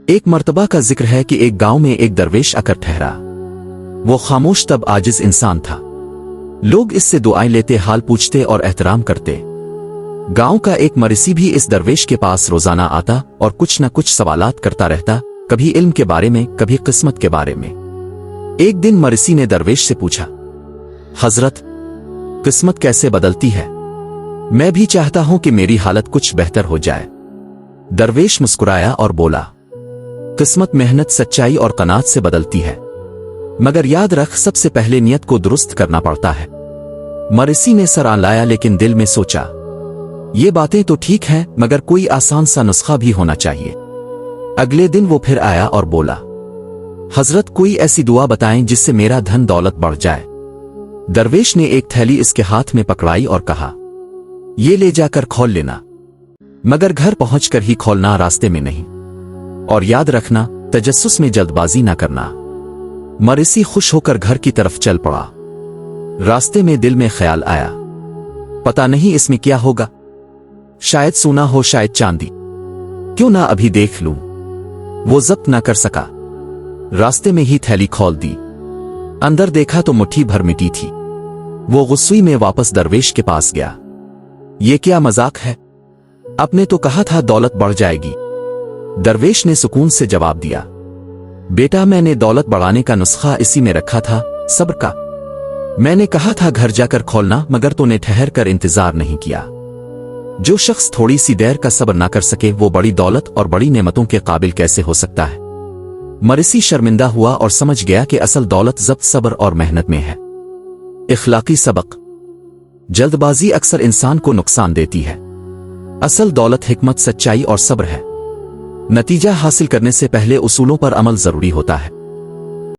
ایک مرتبہ کا ذکر ہے کہ ایک گاؤں میں ایک درویش آ کر ٹھہرا۔ وہ خاموش طب عاجز انسان تھا۔ لوگ اس سے دعائیں لیتے، حال پوچھتے اور احترام کرتے۔ گاؤں کا ایک مرسی بھی اس درویش کے پاس روزانہ آتا اور کچھ نہ کچھ سوالات کرتا رہتا، کبھی علم کے بارے میں، کبھی قسمت کے بارے میں۔ ایک دن مرسی نے درویش سے پوچھا، حضرت، قسمت کیسے بدلتی ہے؟ میں بھی چاہتا ہوں کہ میری حالت کچھ بہتر ہو جائے۔ درویش مسکرایا اور بولا، قسمت محنت، سچائی اور قناعت سے بدلتی ہے، مگر یاد رکھ سب سے پہلے نیت کو درست کرنا پڑتا ہے۔ مرسی نے سر آنلایا لیکن دل میں سوچا، یہ باتیں تو ٹھیک ہیں مگر کوئی آسان سا نسخہ بھی ہونا چاہیے۔ اگلے دن وہ پھر آیا اور بولا، حضرت کوئی ایسی دعا بتائیں جس سے میرا دھن دولت بڑھ جائے۔ درویش نے ایک تھیلی اس کے ہاتھ میں پکڑائی اور کہا، یہ لے جا کر کھول لینا، مگر گھر پہنچ کر ہی کھولنا، راستے میں نہیں، اور یاد رکھنا تجسس میں جلد بازی نہ کرنا۔ مرسی خوش ہو کر گھر کی طرف چل پڑا۔ راستے میں دل میں خیال آیا، پتہ نہیں اس میں کیا ہوگا، شاید سونا ہو، شاید چاندی، کیوں نہ ابھی دیکھ لوں۔ وہ ضبط نہ کر سکا، راستے میں ہی تھیلی کھول دی۔ اندر دیکھا تو مٹھی بھر مٹی تھی۔ وہ غصے میں واپس درویش کے پاس گیا۔ یہ کیا مذاق ہے؟ آپ نے تو کہا تھا دولت بڑھ جائے گی۔ درویش نے سکون سے جواب دیا، بیٹا میں نے دولت بڑھانے کا نسخہ اسی میں رکھا تھا، صبر کا۔ میں نے کہا تھا گھر جا کر کھولنا، مگر تو نے ٹھہر کر انتظار نہیں کیا۔ جو شخص تھوڑی سی دیر کا صبر نہ کر سکے وہ بڑی دولت اور بڑی نعمتوں کے قابل کیسے ہو سکتا ہے؟ مرسی شرمندہ ہوا اور سمجھ گیا کہ اصل دولت ضبط، صبر اور محنت میں ہے۔ اخلاقی سبق: جلد بازی اکثر انسان کو نقصان دیتی ہے۔ اصل دولت حکمت، سچائی اور صبر ہے۔ نتیجہ حاصل کرنے سے پہلے اصولوں پر عمل ضروری ہوتا ہے۔